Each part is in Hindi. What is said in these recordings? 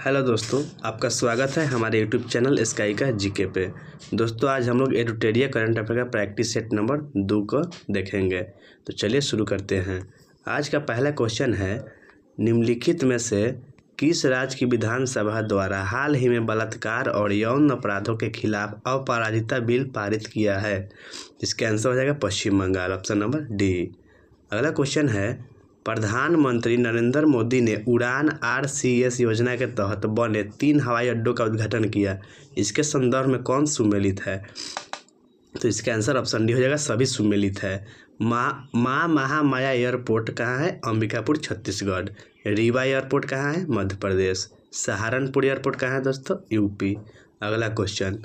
हेलो दोस्तों, आपका स्वागत है हमारे यूट्यूब चैनल स्काई का जीके पे। दोस्तों आज हम लोग एडुटेरिया करंट अफेयर का प्रैक्टिस सेट नंबर 2 को देखेंगे। तो चलिए शुरू करते हैं। आज का पहला क्वेश्चन है, निम्नलिखित में से किस राज्य की विधानसभा द्वारा हाल ही में बलात्कार और यौन अपराधों के खिलाफ अपराजिता बिल पारित किया है? इसका आंसर हो जाएगा पश्चिम बंगाल, ऑप्शन नंबर डी। अगला क्वेश्चन है, प्रधानमंत्री नरेंद्र मोदी ने उड़ान RCS योजना के तहत बने 3 हवाई अड्डों का उद्घाटन किया। इसके संदर्भ में कौन सुमेलित है? तो इसका आंसर ऑप्शन डी हो जाएगा, सभी सुमेलित है। माँ महामाया एयरपोर्ट कहाँ है? अंबिकापुर छत्तीसगढ़। रीवा एयरपोर्ट कहाँ है? मध्य प्रदेश। सहारनपुर एयरपोर्ट कहाँ है दोस्तों? यूपी। अगला क्वेश्चन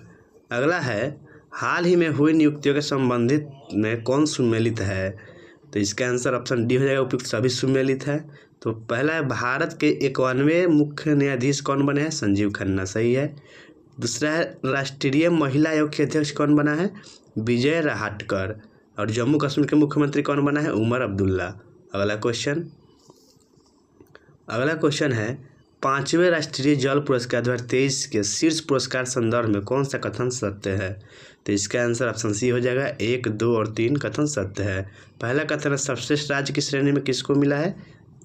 अगला है, हाल ही में हुई नियुक्तियों के संबंधित में कौन सुमेलित है? तो इसका आंसर ऑप्शन डी हो जाएगा, उपयुक्त सभी सुमेलित है। तो पहला है, भारत के 51वें मुख्य न्यायाधीश कौन बने हैं? संजीव खन्ना, सही है। दूसरा है, राष्ट्रीय महिला आयोग के अध्यक्ष कौन बना है? विजय रहाटकर। और जम्मू कश्मीर के मुख्यमंत्री कौन बना है? उमर अब्दुल्ला। अगला क्वेश्चन है, 5वें राष्ट्रीय जल पुरस्कार 2023 के शीर्ष पुरस्कार संदर्भ में कौन सा कथन सत्य है? तो इसका आंसर ऑप्शन सी हो जाएगा, 1, 2 और 3 कथन सत्य है। पहला कथन है, सर्वश्रेष्ठ राज्य की श्रेणी में किसको मिला है?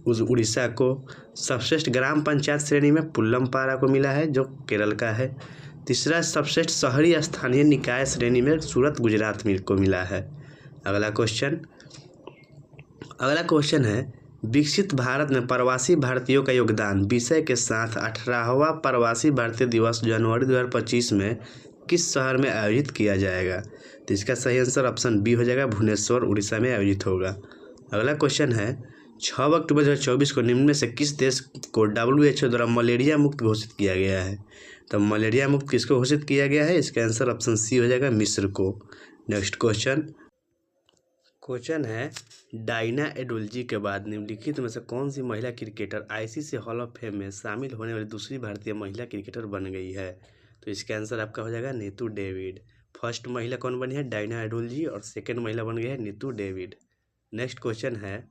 उड़ीसा को। सर्वश्रेष्ठ ग्राम पंचायत श्रेणी में पुल्लमपारा को मिला है, जो केरल का है। तीसरा, सर्वश्रेष्ठ शहरी स्थानीय निकाय श्रेणी में सूरत गुजरात को मिला है। अगला क्वेश्चन है, विकसित भारत में प्रवासी भारतीयों का योगदान विषय के साथ 18वां प्रवासी भारतीय दिवस जनवरी 2025 में किस शहर में आयोजित किया जाएगा? तो इसका सही आंसर ऑप्शन बी हो जाएगा, भुवनेश्वर उड़ीसा में आयोजित होगा। अगला क्वेश्चन है, 6 अक्टूबर 2024 को निम्न में से किस देश को WHO द्वारा मलेरिया मुक्त घोषित किया गया है? तो मलेरिया मुक्त किसको घोषित किया गया है? इसका आंसर ऑप्शन सी हो जाएगा, मिस्र को। नेक्स्ट क्वेश्चन है, डायना एडुल्जी के बाद निम्नलिखित में से कौन सी महिला cricketer ICC hall of fame में शामिल होने वाली दूसरी भारतीय महिला क्रिकेटर बन गई है? तो इसका आंसर आपका हो जाएगा नीतू डेविड। फर्स्ट महिला कौन बनी है? डायना एडुल्जी। और सेकेंड महिला बन गई है नीतू डेविड। नेक्स्ट क्वेश्चन है,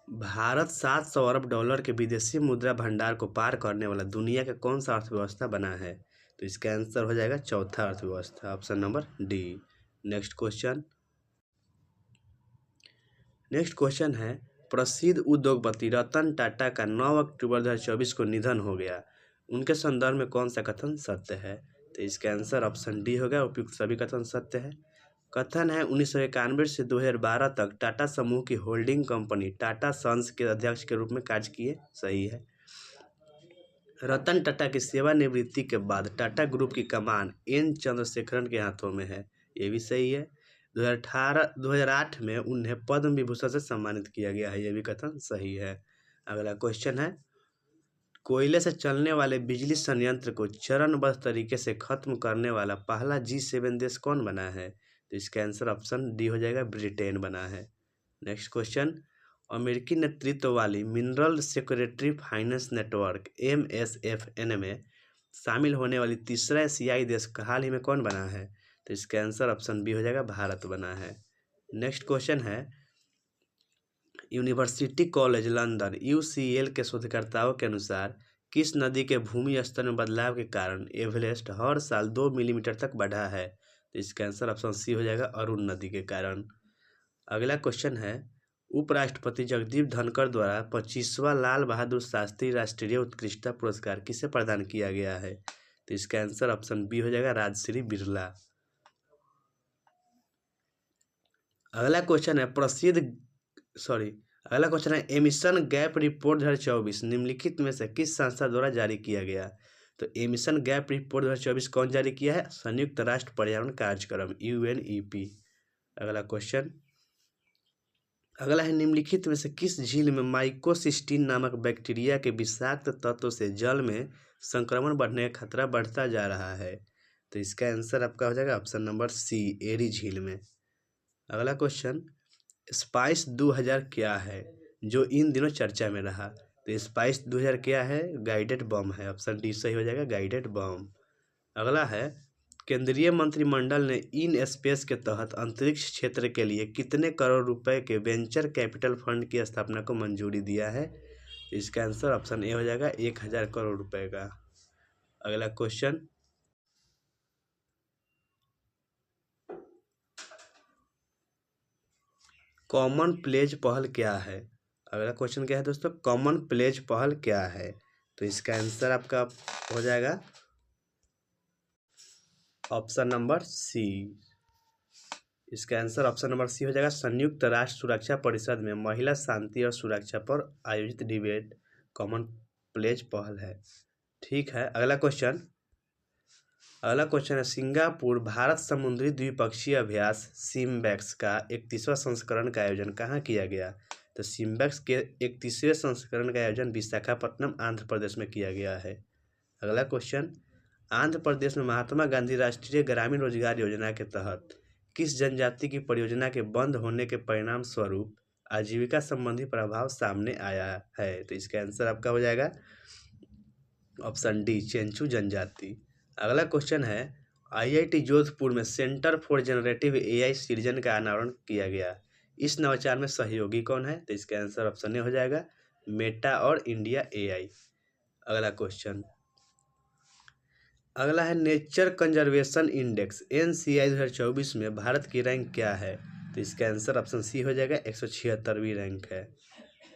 भारत $700 अरब के विदेशी मुद्रा भंडार को पार करने वाला दुनिया का कौन सा अर्थव्यवस्था बना है? तो इसका आंसर हो जाएगा चौथा अर्थव्यवस्था, option number D. Next question है, प्रसिद्ध उद्योगपति रतन टाटा का 9 अक्टूबर 2024 को निधन हो गया। उनके संदर्भ में कौन सा कथन सत्य है? तो इसका आंसर ऑप्शन डी होगा, उपयुक्त सभी कथन सत्य है। कथन है, 1991 से 2012 तक टाटा समूह की होल्डिंग कंपनी टाटा सन्स के अध्यक्ष के रूप में कार्य किए, सही है। रतन टाटा की सेवानिवृत्ति के बाद टाटा ग्रुप की कमान N चंद्रशेखरन के हाथों में है, ये भी सही है। 2008 में उन्हें पद्म विभूषण से सम्मानित किया गया है, यह भी कथन सही है। अगला क्वेश्चन है, कोयले से चलने वाले बिजली संयंत्र को चरणबद्ध तरीके से खत्म करने वाला पहला G7 देश कौन बना है? तो इसका आंसर ऑप्शन डी हो जाएगा, ब्रिटेन बना है। नेक्स्ट क्वेश्चन, अमेरिकी नेतृत्व वाली mineral security finance network MSFN में शामिल होने वाली तीसरा एशियाई देश हाल ही में कौन बना है? तो इसका आंसर ऑप्शन बी हो जाएगा, भारत बना है। नेक्स्ट क्वेश्चन है, यूनिवर्सिटी कॉलेज लंदन UCL के शोधकर्ताओं के अनुसार किस नदी के भूमि स्तर में बदलाव के कारण एवरेस्ट हर साल 2 मिलीमीटर तक बढ़ा है? तो इसका आंसर ऑप्शन सी हो जाएगा, अरुण नदी के कारण। अगला क्वेश्चन है, उपराष्ट्रपति जगदीप धनखड़ द्वारा 25वां लाल बहादुर शास्त्री राष्ट्रीय उत्कृष्टता पुरस्कार किसे प्रदान किया गया है? तो इसका आंसर ऑप्शन बी हो जाएगा, राजश्री बिरला। अगला क्वेश्चन है, एमिशन गैप रिपोर्ट 2024 निम्नलिखित में से किस संस्था द्वारा जारी किया गया? तो एमिशन गैप रिपोर्ट 2024 कौन जारी किया है? संयुक्त राष्ट्र पर्यावरण कार्यक्रम UNEP। अगला है, निम्नलिखित में से किस झील में माइकोसिस्टीन नामक बैक्टीरिया के विषाक्त तत्व से जल में संक्रमण बढ़ने का खतरा बढ़ता जा रहा है? तो इसका आंसर आपका हो जाएगा ऑप्शन नंबर सी, एरी झील में। अगला क्वेश्चन, स्पाइस 2000 क्या है जो इन दिनों चर्चा में रहा? तो स्पाइस 2000 क्या है? गाइडेड बम है, ऑप्शन डी सही हो जाएगा, गाइडेड बम। अगला है, केंद्रीय मंत्रिमंडल ने इन स्पेस के तहत अंतरिक्ष क्षेत्र के लिए कितने करोड़ रुपए के वेंचर कैपिटल फंड की स्थापना को मंजूरी दिया है? इसका आंसर ऑप्शन ए हो जाएगा 1000 करोड़ रुपए का। अगला क्वेश्चन, कॉमन प्लेज पहल क्या है। अगला क्वेश्चन क्या है दोस्तों, कॉमन प्लेज पहल क्या है। तो इसका आंसर आपका हो जाएगा ऑप्शन नंबर सी। इसका आंसर ऑप्शन नंबर सी हो जाएगा, संयुक्त राष्ट्र सुरक्षा परिषद में महिला शांति और सुरक्षा पर आयोजित डिबेट कॉमन प्लेज पहल है। ठीक है। अगला क्वेश्चन है, सिंगापुर भारत समुद्री द्विपक्षीय अभ्यास सिम्बैक्स का 31वां संस्करण का आयोजन कहाँ किया गया। तो सिम्बैक्स के 31वें संस्करण का आयोजन विशाखापट्टनम आंध्र प्रदेश में किया गया है। अगला क्वेश्चन, आंध्र प्रदेश में महात्मा गांधी राष्ट्रीय ग्रामीण रोजगार योजना के तहत किस जनजाति की परियोजना के बंद होने के परिणाम स्वरूप आजीविका संबंधी प्रभाव सामने आया है। तो इसका आंसर आपका हो जाएगा ऑप्शन डी, चेंचू जनजाति। अगला क्वेश्चन है, आईआईटी जोधपुर में सेंटर फॉर जनरेटिव एआई सृजन का अनावरण किया गया। इस नवाचार में सहयोगी कौन है। तो इसका आंसर ऑप्शन ए हो जाएगा, मेटा और इंडिया एआई। अगला क्वेश्चन, अगला है, नेचर कंजर्वेशन इंडेक्स एनसीआई 2024 में भारत की रैंक क्या है। तो इसका आंसर ऑप्शन सी हो जाएगा, 176वीं रैंक है।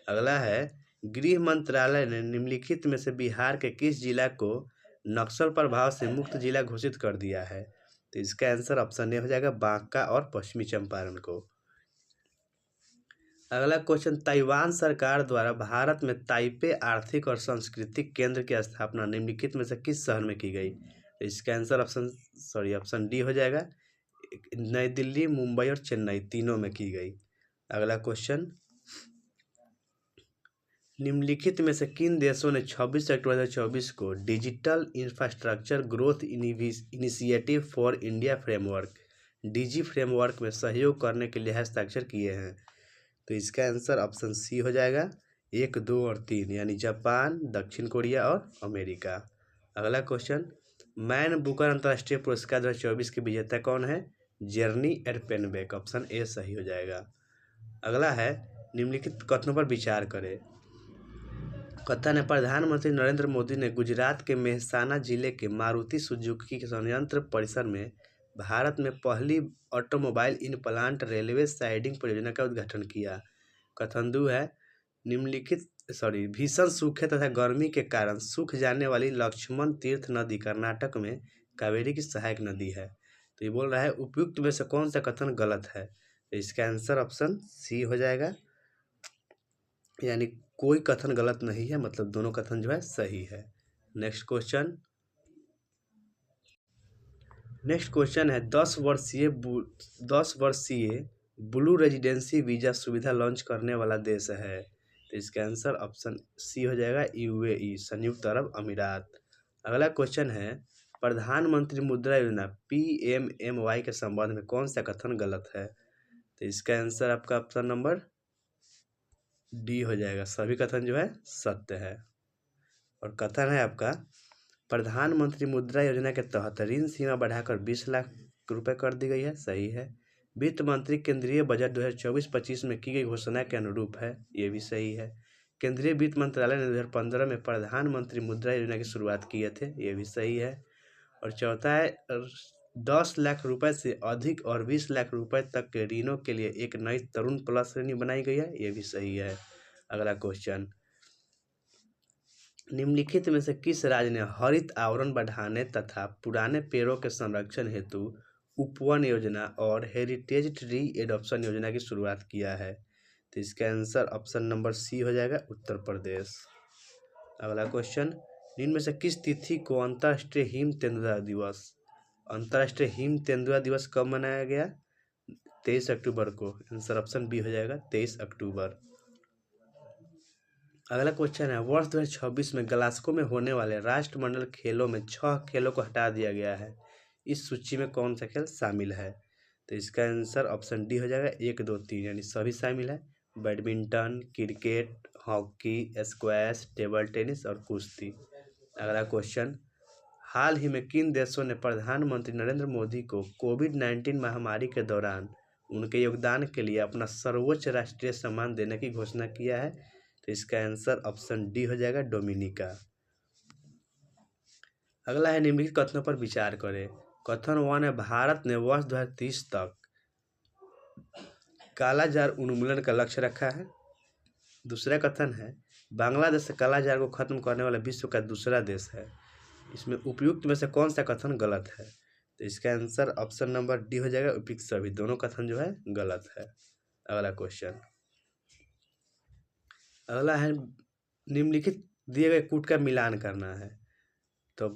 अगला है, गृह मंत्रालय ने निम्नलिखित में से बिहार के किस जिला को नक्सल प्रभाव से मुक्त जिला घोषित कर दिया है। तो इसका आंसर ऑप्शन ए हो जाएगा, बांका और पश्चिमी चंपारण को। अगला क्वेश्चन, ताइवान सरकार द्वारा भारत में ताइपे आर्थिक और सांस्कृतिक केंद्र की स्थापना निम्नलिखित में से किस शहर में की गई। तो इसका आंसर ऑप्शन डी हो जाएगा, नई दिल्ली, मुंबई और चेन्नई तीनों में की गई। अगला क्वेश्चन, निम्नलिखित में से किन देशों ने 26 अक्टूबर 2024 को digital infrastructure growth initiative for India framework DG framework में सहयोग करने के लिए हस्ताक्षर किए हैं। तो इसका आंसर ऑप्शन सी हो जाएगा, 1, 2 और 3, यानी जापान, दक्षिण कोरिया और अमेरिका। अगला क्वेश्चन, मैन बुकर अंतर्राष्ट्रीय पुरस्कार 2024 के विजेता कौन है। जेरनी एडपेनबेक, ऑप्शन ए सही हो जाएगा। अगला है, निम्नलिखित कथनों पर विचार करें। कथन है, प्रधानमंत्री नरेंद्र मोदी ने गुजरात के मेहसाना जिले के मारुति सुजुकी के संयंत्र परिसर में भारत में पहली automobile in plant railway siding परियोजना का उद्घाटन किया। कथन 2 है, भीषण सूखे तथा गर्मी के कारण सूख जाने वाली लक्ष्मण तीर्थ नदी कर्नाटक में कावेरी की सहायक नदी है। तो ये बोल रहा है, उपयुक्त में से कौन सा कथन गलत है। तो इसका आंसर ऑप्शन सी हो जाएगा, यानी कोई कथन गलत नहीं है, मतलब दोनों कथन जो है सही है। नेक्स्ट क्वेश्चन है, 10 वर्षीय ब्लू रेजिडेंसी वीजा सुविधा लॉन्च करने वाला देश है। तो इसका आंसर ऑप्शन सी हो जाएगा, यूएई, संयुक्त अरब अमीरात। अगला क्वेश्चन है, प्रधानमंत्री मुद्रा योजना PMMY के संबंध में कौन सा कथन गलत है। तो इसका आंसर आपका ऑप्शन नंबर डी हो जाएगा, सभी कथन जो है सत्य है। और कथन है आपका, प्रधानमंत्री मुद्रा योजना के तहत ऋण सीमा बढ़ाकर 20 लाख रुपए कर दी गई है, सही है। वित्त मंत्री केंद्रीय बजट 2024-25 में की गई घोषणा के अनुरूप है, ये भी सही है। केंद्रीय वित्त मंत्रालय ने 2015 में प्रधानमंत्री मुद्रा योजना की शुरुआत किए थे, ये भी सही है। और चौथा है, 10 लाख रुपए से अधिक और 20 लाख रुपए तक के ऋणों के लिए एक नई तरुण प्लस श्रेणी बनाई गई है, ये भी सही है। अगला क्वेश्चन, निम्नलिखित में से किस राज्य ने हरित आवरण बढ़ाने तथा पुराने पेड़ों के संरक्षण हेतु उपवन योजना और हेरिटेज ट्री एडॉप्शन योजना की शुरुआत किया है। तो इसका आंसर ऑप्शन नंबर सी हो जाएगा, उत्तर प्रदेश। अगला क्वेश्चन, निम्न में से किस तिथि को अंतर्राष्ट्रीय हिम तेंदुआ दिवस कब मनाया गया। 23 अक्टूबर को। आंसर ऑप्शन बी हो जाएगा, 23 अक्टूबर। अगला क्वेश्चन है, वर्ष 2026 में ग्लासगो में होने वाले राष्ट्रमंडल खेलों में 6 खेलों को हटा दिया गया है। इस सूची में कौन सा खेल शामिल है। तो इसका आंसर ऑप्शन डी हो जाएगा, 1, 2, 3, यानी सभी शामिल है। Badminton, cricket, hockey, squash, table tennis और कुश्ती। अगला क्वेश्चन, हाल ही में किन देशों ने प्रधानमंत्री नरेंद्र मोदी को कोविड-19 महामारी के दौरान उनके योगदान के लिए अपना सर्वोच्च राष्ट्रीय सम्मान देने की घोषणा किया है। तो इसका आंसर ऑप्शन डी हो जाएगा, डोमिनिका। अगला है निम्नलिखित कथनों पर विचार करें। कथन 1 है, भारत ने वर्ष 2030 तक कालाजार उन्मूलन का लक्ष्य रखा है। दूसरा कथन है, बांग्लादेश कालाजार को खत्म करने वाला विश्व का दूसरा देश है। इसमें उपयुक्त में से कौन सा कथन गलत है? तो इसका आंसर ऑप्शन नंबर डी हो जाएगा, उपयुक्त सभी। दोनों कथन जो है गलत है। अगला क्वेश्चन, अगला है निम्नलिखित दिए गए कूट का मिलान करना है। तो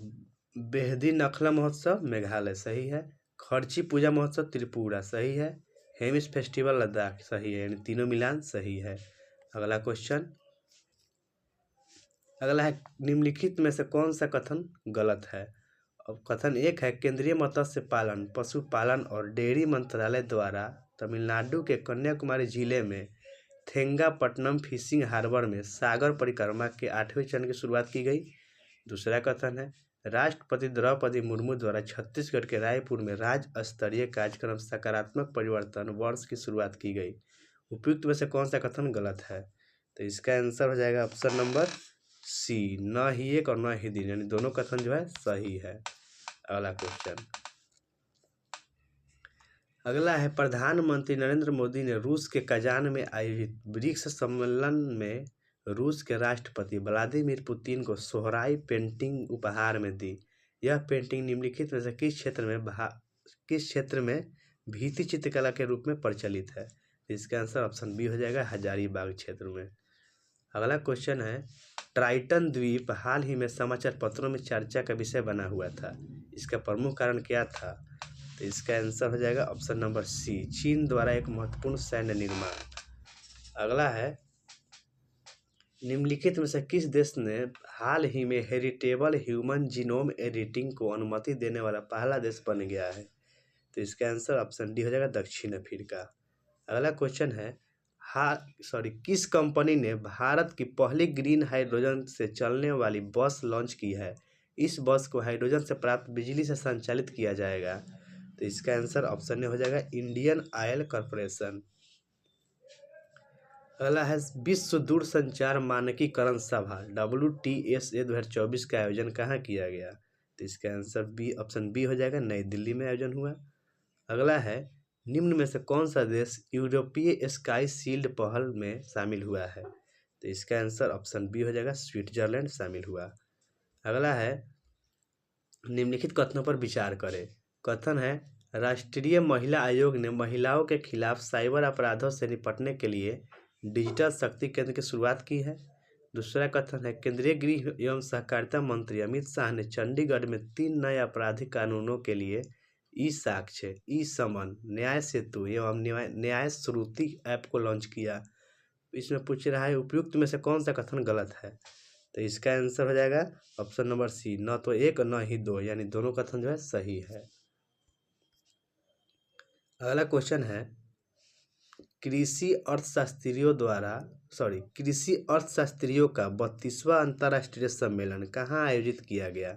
बेहदी नखला महोत्सव मेघालय सही है, खर्ची पूजा महोत्सव त्रिपुरा सही है, हेमिस फेस्टिवल लद्दाख सही है, यानी तीनों मिलान सही है। अगला क्वेश्चन, अगला है निम्नलिखित में से कौन सा कथन गलत है? अब कथन 1 है, केंद्रीय मत्स्य पालन, पशुपालन और डेयरी मंत्रालय द्वारा तमिलनाडु के कन्याकुमारी जिले में थेंगापट्टनम फिशिंग हार्बर में सागर परिक्रमा के 8वें चरण की शुरुआत की गई। दूसरा कथन है, राष्ट्रपति द्रौपदी मुर्मू द्वारा छत्तीसगढ़ के रायपुर में राज्य स्तरीय कार्यक्रम सकारात्मक परिवर्तन वर्ष की शुरुआत की गई। उपयुक्त में से कौन सा कथन गलत है? तो इसका आंसर हो जाएगा ऑप्शन नंबर सी, न ही एक और न ही दिन, यानी दोनों कथन जो है सही है। अगला क्वेश्चन, अगला है, प्रधानमंत्री नरेंद्र मोदी ने रूस के कजान में आयोजित ब्रिक्स सम्मेलन में रूस के राष्ट्रपति व्लादिमीर पुतिन को सोहराई पेंटिंग उपहार में दी। यह पेंटिंग निम्नलिखित में से किस क्षेत्र में भित्ति चित्रकला के रूप में प्रचलित है? इसका आंसर ऑप्शन बी हो जाएगा, हजारीबाग क्षेत्र में। अगला क्वेश्चन है, ट्राइटन द्वीप हाल ही में समाचार पत्रों में चर्चा का विषय बना हुआ था। इसका प्रमुख कारण क्या था? तो इसका आंसर हो जाएगा ऑप्शन नंबर सी, चीन द्वारा एक महत्वपूर्ण सैन्य निर्माण। अगला है, निम्नलिखित में से किस देश ने हाल ही में हेरिटेबल ह्यूमन जीनोम एडिटिंग को अनुमति देने वाला पहला देश बन गया है? तो इसका आंसर ऑप्शन डी हो जाएगा, दक्षिण अफ्रीका। अगला क्वेश्चन है, किस कंपनी ने भारत की पहली ग्रीन हाइड्रोजन से चलने वाली बस लॉन्च की है? इस बस को हाइड्रोजन से प्राप्त बिजली से संचालित किया जाएगा। तो इसका आंसर ऑप्शन ए हो जाएगा, इंडियन ऑयल कॉरपोरेशन। अगला है, विश्व दूरसंचार मानकीकरण सभा WTSA 2024 का आयोजन कहाँ किया गया? तो इसका आंसर बी, ऑप्शन बी हो जाएगा, नई दिल्ली में आयोजन हुआ। अगला है, निम्न में से कौन सा देश यूरोपीय स्काई शील्ड पहल में शामिल हुआ है? तो इसका आंसर ऑप्शन बी हो जाएगा, स्विट्जरलैंड शामिल हुआ। अगला है, निम्नलिखित कथनों पर विचार करें। कथन है, राष्ट्रीय महिला आयोग ने महिलाओं के खिलाफ साइबर अपराधों से निपटने के लिए डिजिटल शक्ति केंद्र की शुरुआत की है। दूसरा कथन है, केंद्रीय गृह एवं सहकारिता मंत्री अमित शाह ने चंडीगढ़ में 3 नए आपराधिक कानूनों के लिए ई साक्ष्य, ई समन, न्याय सेतु एवं न्याय श्रुति ऐप को लॉन्च किया। इसमें पूछ रहा है, उपयुक्त में से कौन सा कथन गलत है? तो इसका आंसर हो जाएगा ऑप्शन नंबर सी, न तो एक न ही दो, यानी दोनों कथन जो है सही है। अगला क्वेश्चन है, कृषि अर्थशास्त्रियों का 32वां अंतर्राष्ट्रीय सम्मेलन कहाँ आयोजित किया गया?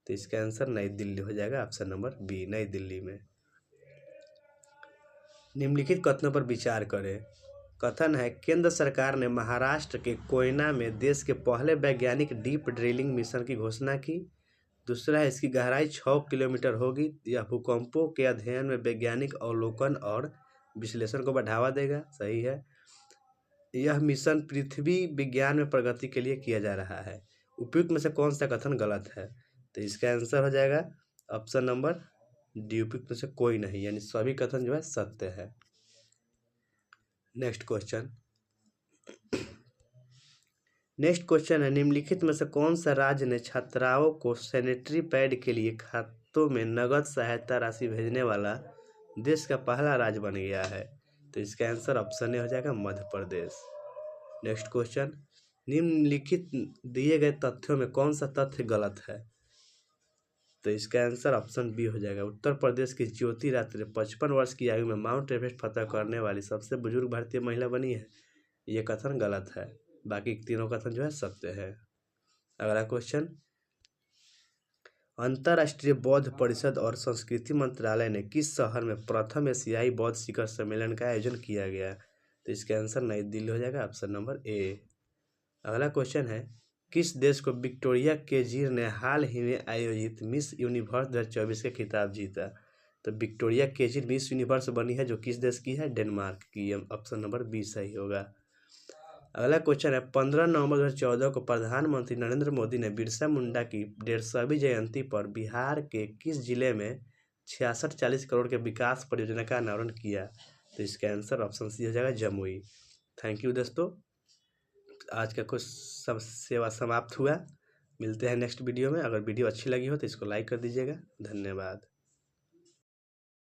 तो इसका आंसर नई दिल्ली हो जाएगा, ऑप्शन नंबर बी, नई दिल्ली में। निम्नलिखित कथनों पर विचार करें। कथन है, केंद्र सरकार ने महाराष्ट्र के कोयना में देश के पहले वैज्ञानिक डीप ड्रिलिंग मिशन की घोषणा की। दूसरा है, इसकी गहराई 6 किलोमीटर होगी। यह भूकंपों के अध्ययन में वैज्ञानिक अवलोकन और विश्लेषण को बढ़ावा देगा। सही है। यह मिशन पृथ्वी विज्ञान में प्रगति के लिए किया जा रहा है। उपयुक्त में से कौन सा कथन गलत है? तो इसका आंसर हो जाएगा ऑप्शन नंबर डी, उपयुक्त में से कोई नहीं, यानी सभी कथन जो है सत्य है। नेक्स्ट क्वेश्चन है, निम्नलिखित में से कौन सा राज्य ने छात्राओं को सैनिटरी पैड के लिए खातों में नगद सहायता राशि भेजने वाला देश का पहला राज्य बन गया है? तो इसका आंसर ऑप्शन ए हो जाएगा, मध्य प्रदेश। नेक्स्ट क्वेश्चन, निम्नलिखित दिए गए तथ्यों में कौन सा तथ्य गलत है? तो इसका आंसर ऑप्शन बी हो जाएगा, उत्तर प्रदेश की ज्योति रात्रे 55 वर्ष की आयु में माउंट एवरेस्ट फतह करने वाली सबसे बुजुर्ग भारतीय महिला बनी है। ये कथन गलत है, बाकी तीनों कथन जो है सत्य है। अगला क्वेश्चन, अंतर्राष्ट्रीय बौद्ध परिषद और संस्कृति मंत्रालय ने किस शहर में प्रथम एशियाई बौद्ध शिखर सम्मेलन का आयोजन किया गया? तो इसका आंसर नई दिल्ली हो जाएगा, ऑप्शन नंबर ए। अगला क्वेश्चन है, किस देश को विक्टोरिया केजीर ने हाल ही में आयोजित मिस यूनिवर्स 2024 का खिताब जीता? तो विक्टोरिया केजीर मिस यूनिवर्स बनी है जो किस देश की है? डेनमार्क की। ऑप्शन नंबर बी सही होगा। अगला क्वेश्चन है, 15 नवंबर 2014 को प्रधानमंत्री नरेंद्र मोदी ने बिरसा मुंडा की 150वीं जयंती पर बिहार के किस जिले में 6640 करोड़ के विकास परियोजना का अनावरण किया? तो इसका आंसर ऑप्शन सी हो जाएगा, जमुई। थैंक यू दोस्तों, आज का कुछ सब सेवा समाप्त हुआ। मिलते हैं नेक्स्ट वीडियो में। अगर वीडियो अच्छी लगी हो तो इसको लाइक कर दीजिएगा। धन्यवाद।